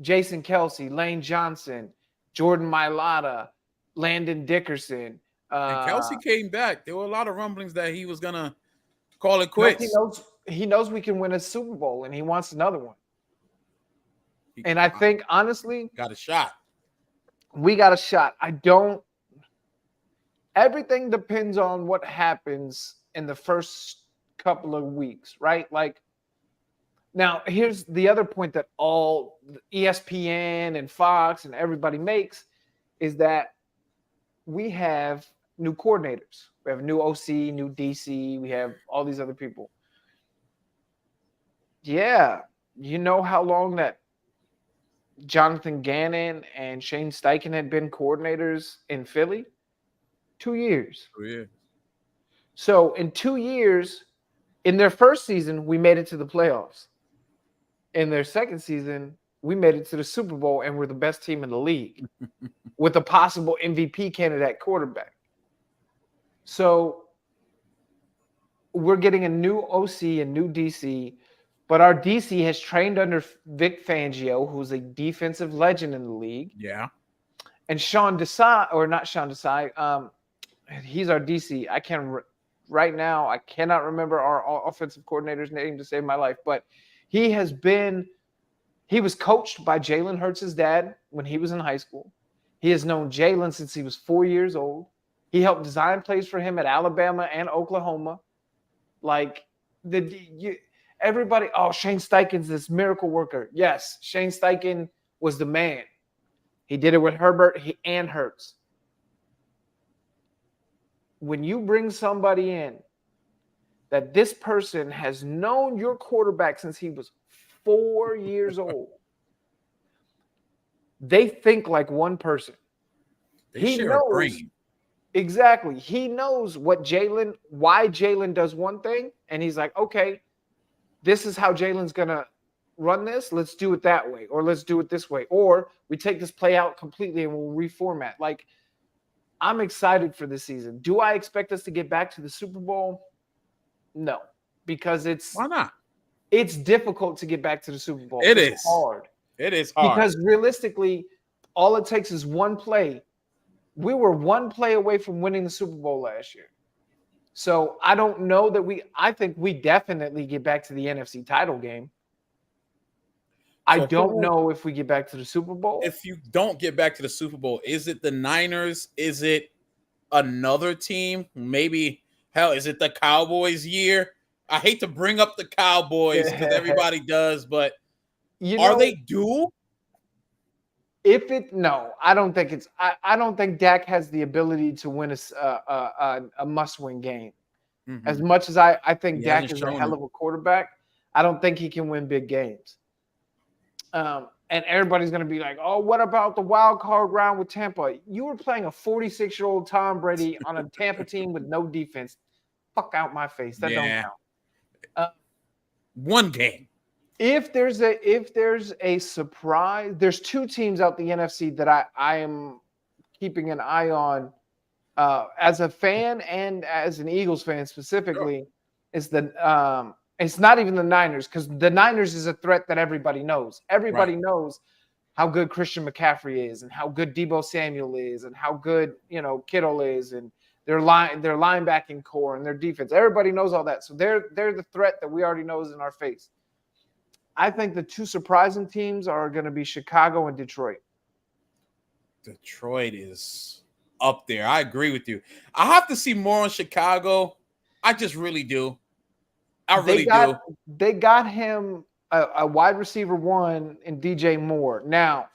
[SPEAKER 2] Jason Kelsey, Lane Johnson, Jordan Mailata, Landon Dickerson.
[SPEAKER 1] And Kelsey came back. There were a lot of rumblings that he was going to call it quits.
[SPEAKER 2] He knows we can win a Super Bowl, and he wants another one. And I think, honestly,
[SPEAKER 1] got a shot.
[SPEAKER 2] We got a shot. Everything depends on what happens in the first couple of weeks, right? Like, now here's the other point that all ESPN and Fox and everybody makes is that we have new coordinators. We have a new OC, new DC. We have all these other people. Yeah. You know how long that Jonathan Gannon and Shane Steichen had been coordinators in Philly? 2 years.
[SPEAKER 1] Oh, yeah.
[SPEAKER 2] So in 2 years, in their first season, we made it to the playoffs. In their second season, we made it to the Super Bowl and we're the best team in the league with a possible MVP candidate quarterback. So we're getting a new OC, a new DC, but our DC has trained under Vic Fangio, who's a defensive legend in the league.
[SPEAKER 1] Yeah.
[SPEAKER 2] And Sean Desai, or not Sean Desai, he's our DC. Right now, I cannot remember our offensive coordinator's name to save my life, but he was coached by Jalen Hurts' dad when he was in high school. He has known Jalen since he was 4 years old. He helped design plays for him at Alabama and Oklahoma. Like everybody, Shane Steichen's this miracle worker. Yes, Shane Steichen was the man. He did it with Herbert and Hurts. When you bring somebody in that this person has known your quarterback since he was 4 years old, they think like one person.
[SPEAKER 1] He share a brain.
[SPEAKER 2] Exactly. He knows why Jalen does one thing, and he's like, okay, this is how Jalen's gonna run this. Let's do it that way, or let's do it this way, or we take this play out completely and we'll reformat. Like, I'm excited for this season. Do I expect us to get back to the Super Bowl? No, because
[SPEAKER 1] why not?
[SPEAKER 2] It's difficult to get back to the Super Bowl.
[SPEAKER 1] It's
[SPEAKER 2] hard.
[SPEAKER 1] It is hard
[SPEAKER 2] because realistically, all it takes is one play. We were one play away from winning the Super Bowl last year. So I don't know that I think we definitely get back to the NFC title game. I don't know if we get back to the Super Bowl.
[SPEAKER 1] If you don't get back to the Super Bowl, is it the Niners? Is it another team? Maybe, hell, is it the Cowboys year? I hate to bring up the Cowboys because everybody does, but are they due?
[SPEAKER 2] No, I don't think it's. I don't think Dak has the ability to win a must-win game. Mm-hmm. As much as I think Dak is a hell of a quarterback, I don't think he can win big games. And everybody's going to be like, "Oh, what about the wild card round with Tampa? You were playing a 46-year-old Tom Brady on a Tampa team with no defense. Fuck out my face. That don't count."
[SPEAKER 1] One game.
[SPEAKER 2] If there's a surprise, there's two teams out the NFC that I am keeping an eye on as a fan and as an Eagles fan specifically. Sure. It's not even the Niners, because the Niners is a threat that everybody knows. Everybody knows how good Christian McCaffrey is and how good Deebo Samuel is and how good Kittle is and their linebacking core and their defense. Everybody knows all that. So they're the threat that we already know is in our face. I think the two surprising teams are going to be Chicago and Detroit.
[SPEAKER 1] Detroit is up there. I agree with you. I have to see more on Chicago. I just really do. I really do.
[SPEAKER 2] They got him a wide receiver one in DJ Moore. Now,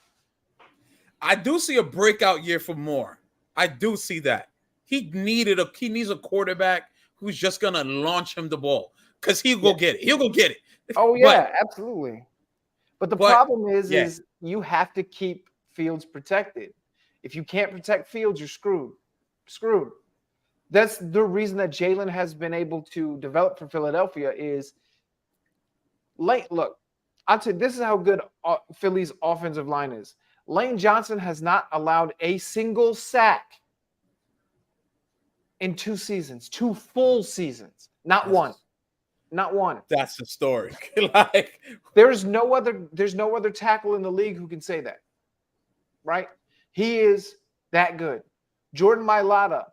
[SPEAKER 1] I do see a breakout year for Moore. I do see that. He needs a quarterback who's just going to launch him the ball because he'll go get it. He'll go get it.
[SPEAKER 2] Oh, yeah, absolutely. But the problem is you have to keep Fields protected. If you can't protect Fields, you're screwed. Screwed. That's the reason that Jalen has been able to develop for Philadelphia is look, I'll tell you, this is how good Philly's offensive line is. Lane Johnson has not allowed a single sack in 2 seasons, 2 full seasons. Not one. Not one.
[SPEAKER 1] That's historic. Like,
[SPEAKER 2] there's no other tackle in the league who can say that. Right? He is that good. Jordan Mailata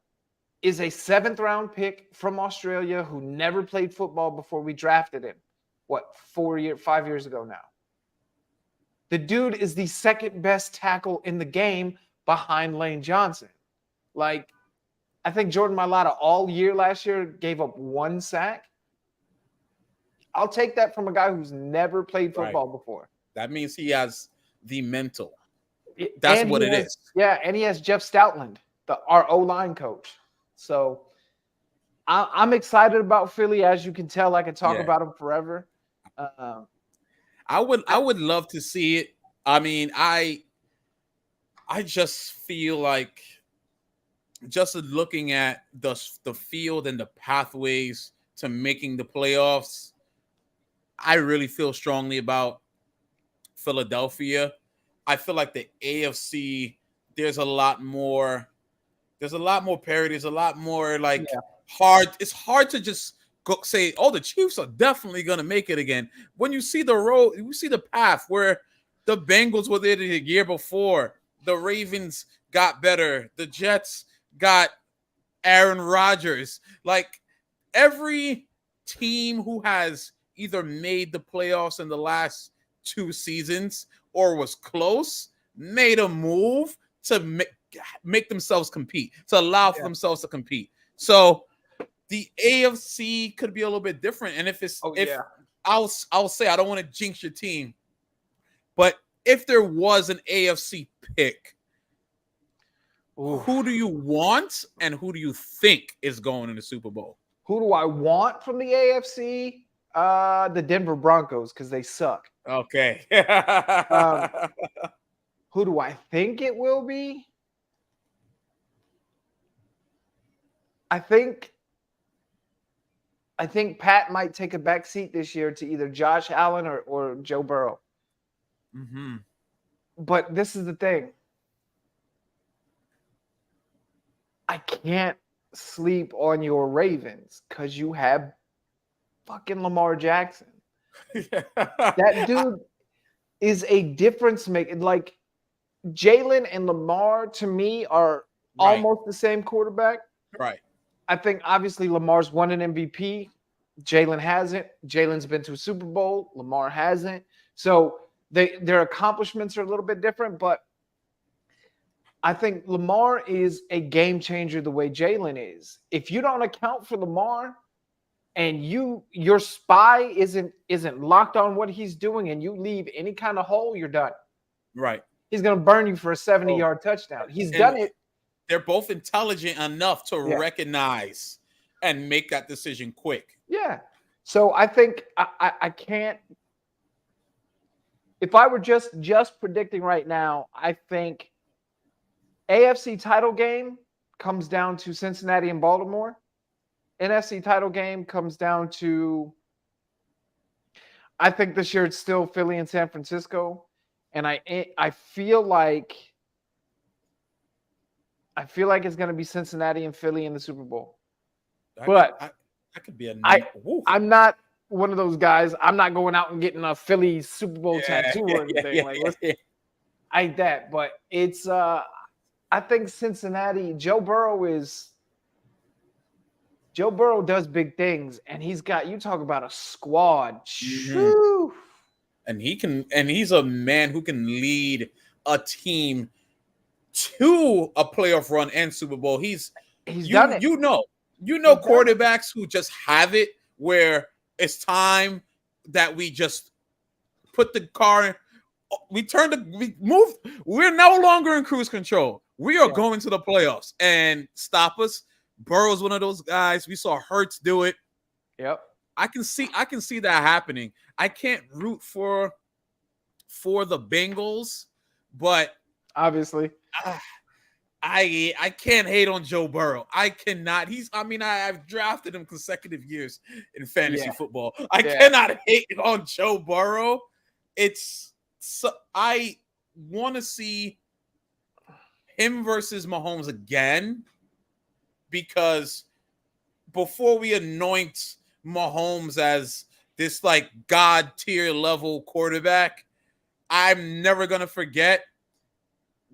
[SPEAKER 2] is a 7th round pick from Australia who never played football before we drafted him. 5 years ago now. The dude is the 2nd best tackle in the game behind Lane Johnson. Like, I think Jordan Mailata all year last year gave up 1 sack. I'll take that from a guy who's never played football before.
[SPEAKER 1] That means he has the mental. That's what it is.
[SPEAKER 2] Yeah, and he has Jeff Stoutland, our O-line coach. So I'm excited about Philly. As you can tell, I could talk about him forever.
[SPEAKER 1] I would love to see it. I mean, I just feel like just looking at the field and the pathways to making the playoffs, I really feel strongly about Philadelphia. I feel like the AFC, there's a lot more There's a lot more parity. There's a lot more like
[SPEAKER 2] Yeah.
[SPEAKER 1] hard. It's hard to just go say, "Oh, the Chiefs are definitely gonna make it again." When you see the road, you see the path where the Bengals were there the year before. The Ravens got better. The Jets got Aaron Rodgers. Like every team who has either made the playoffs in the last 2 seasons or was close made a move to make themselves compete, to allow for
[SPEAKER 2] Yeah.
[SPEAKER 1] themselves to compete. So the AFC could be a little bit different. And
[SPEAKER 2] Oh
[SPEAKER 1] if
[SPEAKER 2] yeah.
[SPEAKER 1] I'll say I don't want to jinx your team, but if there was an AFC pick, who
[SPEAKER 2] Oof.
[SPEAKER 1] do you want and who do you think is going in the Super Bowl?
[SPEAKER 2] Who do I want from the AFC? The Denver Broncos because they suck.
[SPEAKER 1] Okay.
[SPEAKER 2] Um, who do I think it will be? I think I think Pat might take a back seat this year to either Josh Allen or Joe Burrow.
[SPEAKER 1] Mm-hmm.
[SPEAKER 2] But this is the thing. I can't sleep on your Ravens because you have fucking Lamar Jackson. That dude is a difference maker. Like Jalen and Lamar to me are
[SPEAKER 1] Right,
[SPEAKER 2] almost the same quarterback.
[SPEAKER 1] right.
[SPEAKER 2] I think obviously Lamar's won an MVP. Jalen hasn't. Jalen's been to a Super Bowl. Lamar hasn't. So their accomplishments are a little bit different, but I think Lamar is a game changer the way Jalen is. If you don't account for Lamar and your spy isn't locked on what he's doing and you leave any kind of hole, you're done.
[SPEAKER 1] Right.
[SPEAKER 2] He's going to burn you for a
[SPEAKER 1] Oh,
[SPEAKER 2] 70-yard touchdown. He's
[SPEAKER 1] and
[SPEAKER 2] done it.
[SPEAKER 1] they're both intelligent enough to
[SPEAKER 2] Yeah.
[SPEAKER 1] recognize and make that decision quick.
[SPEAKER 2] Yeah. So I think I can't. If I were just predicting right now, I think AFC title game comes down to Cincinnati and Baltimore. NFC title game comes down to, I think this year it's still Philly and San Francisco, and I feel like it's going to be Cincinnati and Philly in the Super Bowl. But
[SPEAKER 1] that could be a
[SPEAKER 2] I'm not one of those guys. I'm not going out and getting a Philly Super Bowl tattoo or anything like that. But it's I think Cincinnati. Joe Burrow does big things, and he's got, you talk about a squad.
[SPEAKER 1] Mm-hmm. And he's a man who can lead a team to a playoff run and Super Bowl. He's
[SPEAKER 2] done it.
[SPEAKER 1] You know quarterbacks who just have it where it's time that we just put the car, we move. We're no longer in cruise control. We are going to the playoffs and stop us. Burrow's one of those guys. We saw Hurts do it.
[SPEAKER 2] Yep.
[SPEAKER 1] I can see that happening. I can't root for the Bengals, but
[SPEAKER 2] obviously
[SPEAKER 1] I can't hate on Joe Burrow. I cannot. I've drafted him consecutive years in fantasy football. I cannot hate on Joe Burrow. I want to see him versus Mahomes again, because before we anoint Mahomes as this like God tier level quarterback, I'm never going to forget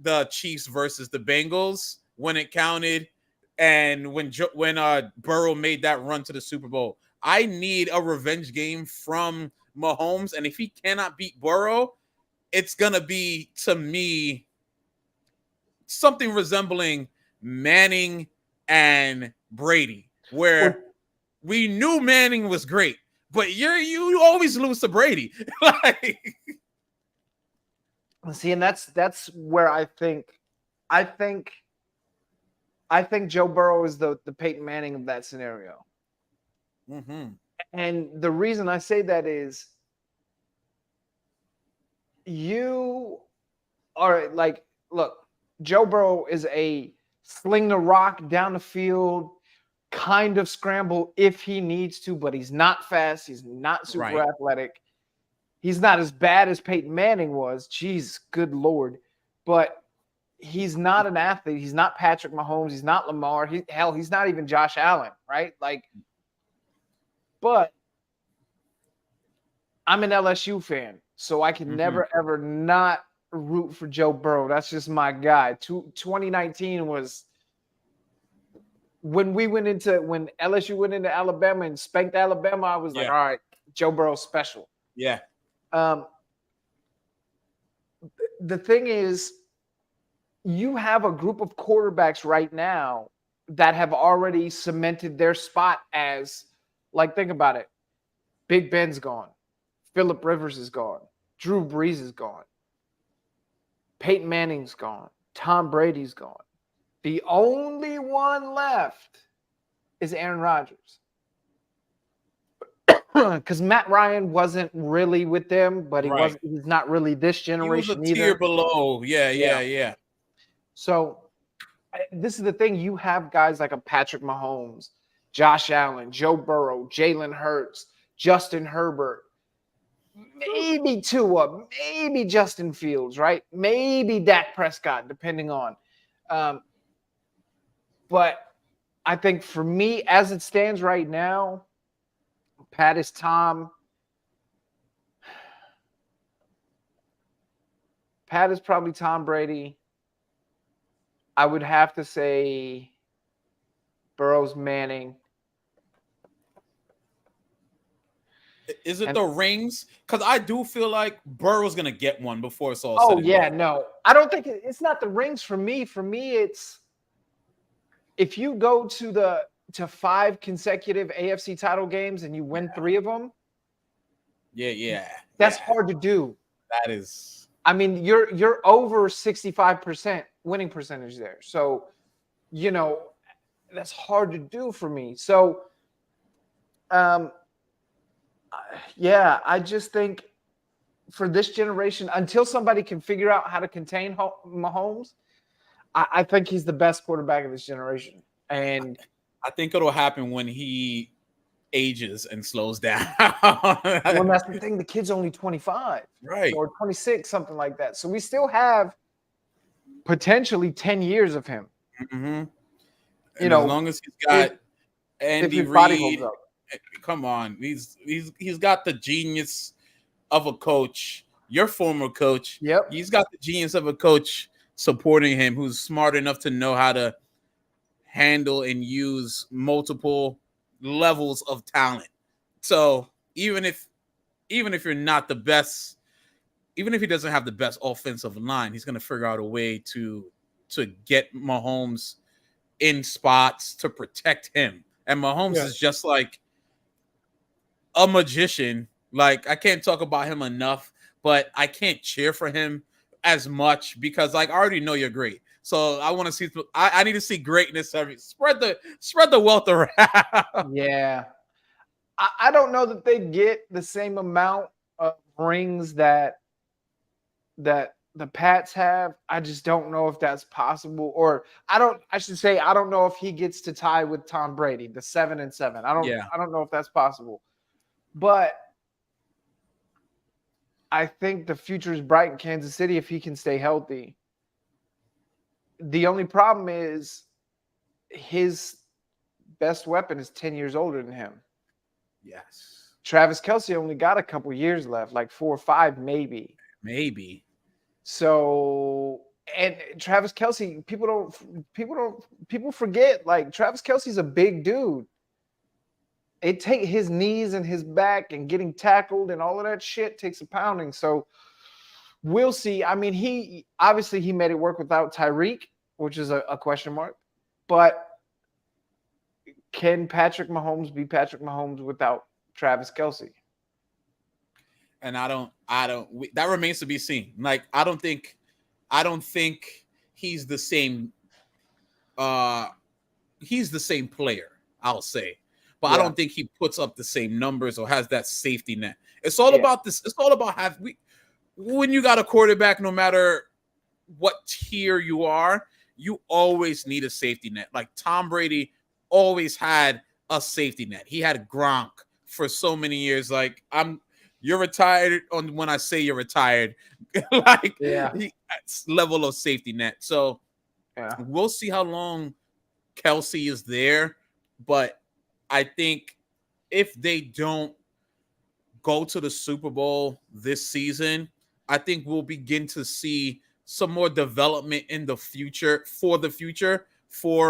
[SPEAKER 1] the Chiefs versus the Bengals when it counted, and when Burrow made that run to the Super Bowl. I need a revenge game from Mahomes, and if he cannot beat Burrow, it's gonna be, to me, something resembling Manning and Brady, where we knew Manning was great, but you always lose to Brady.
[SPEAKER 2] See, and that's where I think Joe Burrow is the Peyton Manning of that scenario.
[SPEAKER 1] Mm-hmm.
[SPEAKER 2] And the reason I say that is, you are like, look, Joe Burrow is a sling the rock down the field, kind of scramble if he needs to, but he's not fast. He's not super athletic. He's not as bad as Peyton Manning was. Jeez, good Lord. But he's not an athlete. He's not Patrick Mahomes. He's not Lamar. He's not even Josh Allen, right? Like, but I'm an LSU fan, so I can never ever not root for Joe Burrow. That's just my guy. 2019 was when LSU went into Alabama and spanked Alabama. I was like, all right, Joe Burrow's special.
[SPEAKER 1] Yeah.
[SPEAKER 2] The thing is, you have a group of quarterbacks right now that have already cemented their spot as, like, think about it. Big Ben's gone. Phillip Rivers is gone. Drew Brees is gone. Peyton Manning's gone. Tom Brady's gone. The only one left is Aaron Rodgers. Because Matt Ryan wasn't really with them, but he's not really this generation
[SPEAKER 1] either. He was a tier below. Yeah.
[SPEAKER 2] So this is the thing. You have guys like a Patrick Mahomes, Josh Allen, Joe Burrow, Jalen Hurts, Justin Herbert, maybe Tua, maybe Justin Fields, right? Maybe Dak Prescott, depending on. But I think for me, as it stands right now, Pat is Tom. Pat is probably Tom Brady. I would have to say Burrow's Manning.
[SPEAKER 1] Is it the rings? Because I do feel like Burrow's going to get one before it's all
[SPEAKER 2] said.
[SPEAKER 1] Oh, yeah,
[SPEAKER 2] no. I don't think it's not the rings for me. For me, it's if you go to 5 consecutive AFC title games and you win 3 of them.
[SPEAKER 1] Yeah.
[SPEAKER 2] That's hard to do.
[SPEAKER 1] That is.
[SPEAKER 2] I mean, you're over 65% winning percentage there. So, that's hard to do for me. So, I just think for this generation, until somebody can figure out how to contain Mahomes, I think he's the best quarterback of this generation. And
[SPEAKER 1] I think it'll happen when he ages and slows down.
[SPEAKER 2] Well, that's the thing. The kid's only 25,
[SPEAKER 1] right,
[SPEAKER 2] or 26, something like that. So we still have potentially 10 years of him.
[SPEAKER 1] Mm-hmm. As long as he's got Andy Reid, come on, he's got the genius of a coach. Your former coach, he's got the genius of a coach supporting him, who's smart enough to know how to handle and use multiple levels of talent. So even if you're not the best, even if he doesn't have the best offensive line, he's going to figure out a way to get Mahomes in spots to protect him. And Mahomes is just like a magician. Like, I can't talk about him enough, but I can't cheer for him as much because, like, I already know you're great. So I want to see. I need to see greatness. Spread the wealth around.
[SPEAKER 2] Yeah, I don't know that they get the same amount of rings that the Pats have. I just don't know if that's possible. Or I don't know if he gets to tie with Tom Brady, the 7-7. I don't know if that's possible. But I think the future is bright in Kansas City if he can stay healthy. The only problem is his best weapon is 10 years older than him.
[SPEAKER 1] Yes.
[SPEAKER 2] Travis Kelce only got a couple years left, like 4 or 5, maybe. So, and Travis Kelce, people forget, like, Travis Kelce's a big dude. It takes his knees and his back and getting tackled and all of that shit takes a pounding. So we'll see. I mean, he made it work without Tyreek, which is a question mark. But can Patrick Mahomes be Patrick Mahomes without Travis Kelce?
[SPEAKER 1] And that remains to be seen. Like, I don't think he's the same. He's the same player, I'll say. But I don't think he puts up the same numbers or has that safety net. It's all about this. It's all about when you got a quarterback, no matter what tier you are, you always need a safety net. Like, Tom Brady always had a safety net. He had Gronk for so many years. Like, You're retired on when I say you're retired, like
[SPEAKER 2] Yeah.
[SPEAKER 1] level of safety net. So
[SPEAKER 2] Yeah.
[SPEAKER 1] we'll see how long Kelsey is there, but I think if they don't go to the Super Bowl this season, I think we'll begin to see some more development in the future for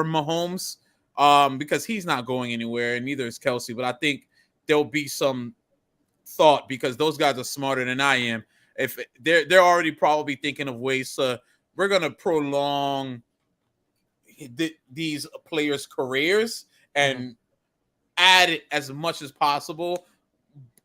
[SPEAKER 1] Mahomes, because he's not going anywhere, and neither is Kelsey. But I think there'll be some thought because those guys are smarter than I am. If they're already probably thinking of ways to we're gonna prolong these players' careers
[SPEAKER 2] Mhm.
[SPEAKER 1] and add it as much as possible,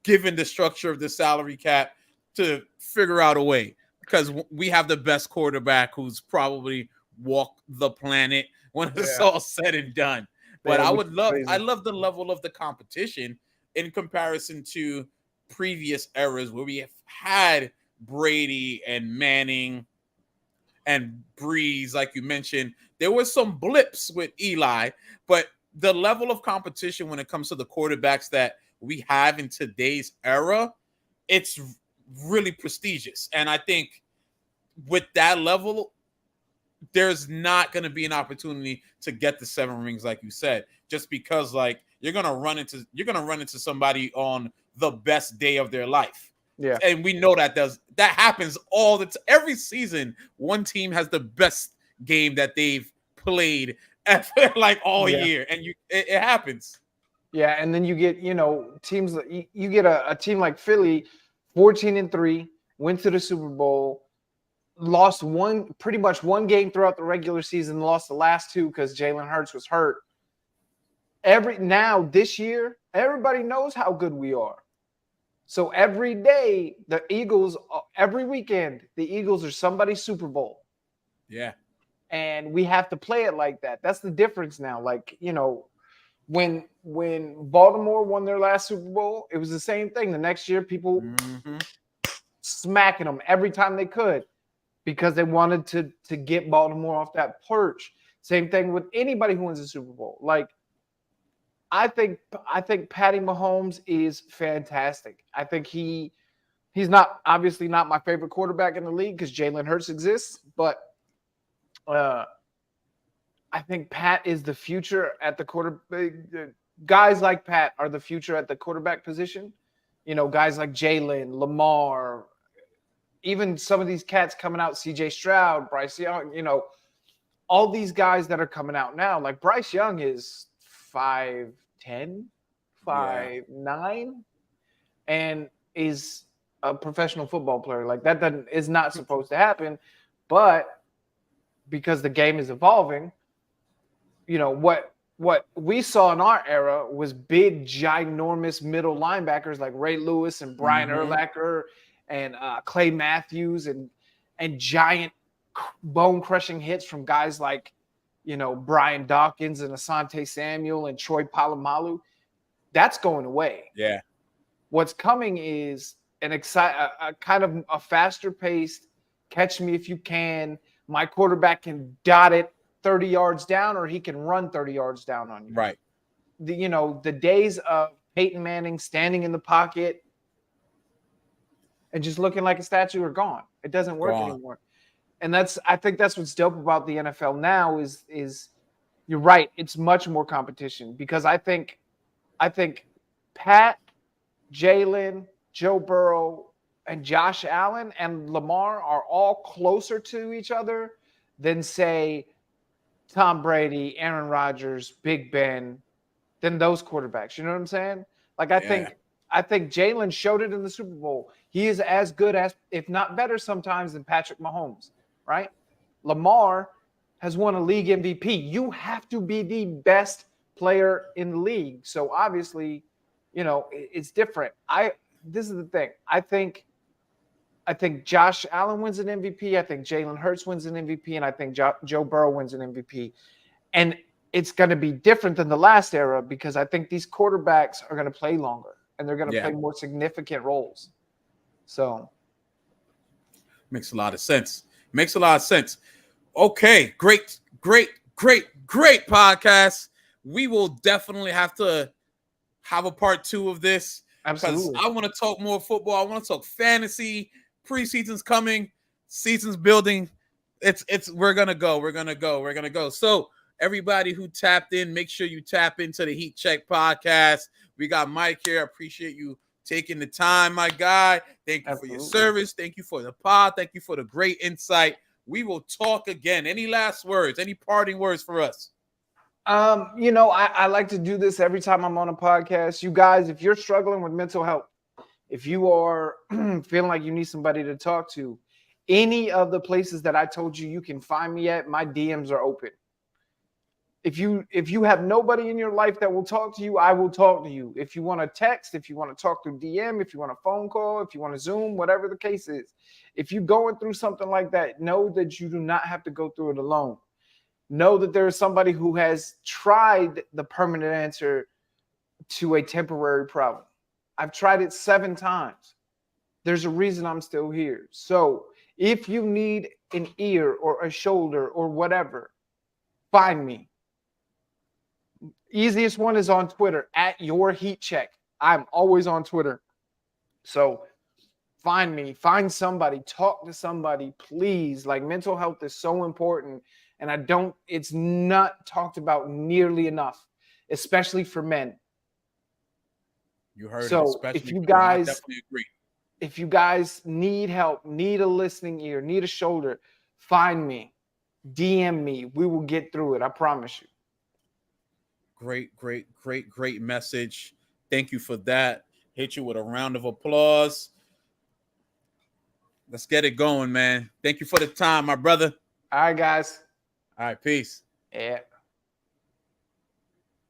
[SPEAKER 1] given the structure of the salary cap, to figure out a way because we have the best quarterback who's probably walked the planet when it's
[SPEAKER 2] Yeah.
[SPEAKER 1] all said and done. But
[SPEAKER 2] Yeah, which is
[SPEAKER 1] I
[SPEAKER 2] crazy.
[SPEAKER 1] love the level of the competition in comparison to previous eras where we have had Brady and Manning and Breeze, like you mentioned. There was some blips with Eli, but the level of competition when it comes to the quarterbacks that we have in today's era, it's really prestigious. And I think with that level, there's not going to be an opportunity to get the 7 rings, like you said, just because like you're going to run into somebody on the best day of their life.
[SPEAKER 2] Yeah.
[SPEAKER 1] And we know that happens all the every season. One team has the best game that they've played like all
[SPEAKER 2] Yeah.
[SPEAKER 1] year, and it happens.
[SPEAKER 2] Yeah, and then you get, teams you get a team like Philly, 14-3, went to the Super Bowl, lost pretty much one game throughout the regular season, lost the last two because Jalen Hurts was hurt. This year, everybody knows how good we are. So every day, every weekend, the Eagles are somebody's Super Bowl.
[SPEAKER 1] Yeah.
[SPEAKER 2] And we have to play it like that. That's the difference now. Like, when Baltimore won their last Super Bowl, it was the same thing. The next year, people
[SPEAKER 1] Mm-hmm.
[SPEAKER 2] smacking them every time they could because they wanted to get Baltimore off that perch. Same thing with anybody who wins a Super Bowl. Like, I think Patty Mahomes is fantastic. I think he's not obviously not my favorite quarterback in the league because Jalen Hurts exists, but I think Pat is the future at the quarterback. Guys like Pat are the future at the quarterback position. Guys like Jalen, Lamar, even some of these cats coming out, CJ Stroud, Bryce Young, all these guys that are coming out now. Like Bryce Young is 5'10",
[SPEAKER 1] Yeah.
[SPEAKER 2] 5'9", and is a professional football player. Like that is not supposed to happen, but because the game is evolving, what we saw in our era was big, ginormous middle linebackers like Ray Lewis and Brian
[SPEAKER 1] Mm-hmm.
[SPEAKER 2] Urlacher and Clay Matthews and giant bone crushing hits from guys like Brian Dawkins and Asante Samuel and Troy Polamalu. That's going away.
[SPEAKER 1] Yeah.
[SPEAKER 2] What's coming is a kind of a faster paced, catch me if you can. My quarterback can dot it 30 yards down, or he can run 30 yards down on you.
[SPEAKER 1] Right.
[SPEAKER 2] The days of Peyton Manning standing in the pocket and just looking like a statue are gone. It doesn't work anymore. And I think that's what's dope about the NFL now is you're right. It's much more competition because I think Pat, Jalen, Joe Burrow, and Josh Allen and Lamar are all closer to each other than, say, Tom Brady, Aaron Rodgers, Big Ben, than those quarterbacks. You know what I'm saying? Like I think Jalen showed it in the Super Bowl. He is as good as, if not better sometimes, than Patrick Mahomes, right? Lamar has won a league MVP. You have to be the best player in the league. So obviously, it's different. This is the thing. I think Josh Allen wins an MVP. I think Jalen Hurts wins an MVP, and I think Joe Burrow wins an MVP. And it's going to be different than the last era because I think these quarterbacks are going to play longer and they're going to play more significant roles. So
[SPEAKER 1] makes a lot of sense. Okay, great podcast. We will definitely have to have a part 2 of this. because
[SPEAKER 2] Absolutely.
[SPEAKER 1] I want to talk more football. I want to talk fantasy. Preseason's coming, season's building. It's we're gonna go. We're gonna go. We're gonna go. So everybody who tapped in, make sure you tap into the Heat Check podcast. We got Mike here. I appreciate you taking the time, my guy. Thank you for your
[SPEAKER 2] Absolutely.
[SPEAKER 1] service. Thank you for the pod. Thank you for the great insight. We will talk again. Any last words? Any parting words for us?
[SPEAKER 2] I like to do this every time I'm on a podcast. You guys, if you're struggling with mental health, if you are feeling like you need somebody to talk to, any of the places that I told you can find me at, my DMs are open. If you have nobody in your life that will talk to you, I will talk to you. If you want to text, if you want to talk through DM, if you want a phone call, if you want to Zoom, whatever the case is, if you're going through something like that, know that you do not have to go through it alone. Know that there is somebody who has tried the permanent answer to a temporary problem. I've tried it 7 times. There's a reason I'm still here. So if you need an ear or a shoulder or whatever, find me. Easiest one is on Twitter at your heat check. I'm always on Twitter. So find me, find somebody, talk to somebody, please. Like, mental health is so important. And it's not talked about nearly enough, especially for men.
[SPEAKER 1] You heard it,
[SPEAKER 2] So
[SPEAKER 1] especially for men. I definitely agree.
[SPEAKER 2] if you guys need help, need a listening ear, need a shoulder, find me, DM me. We will get through it. I promise you.
[SPEAKER 1] Great message. Thank you for that. Hit you with a round of applause. Let's get it going, man. Thank you for the time, my brother.
[SPEAKER 2] All right, guys.
[SPEAKER 1] All right, peace.
[SPEAKER 2] Yeah.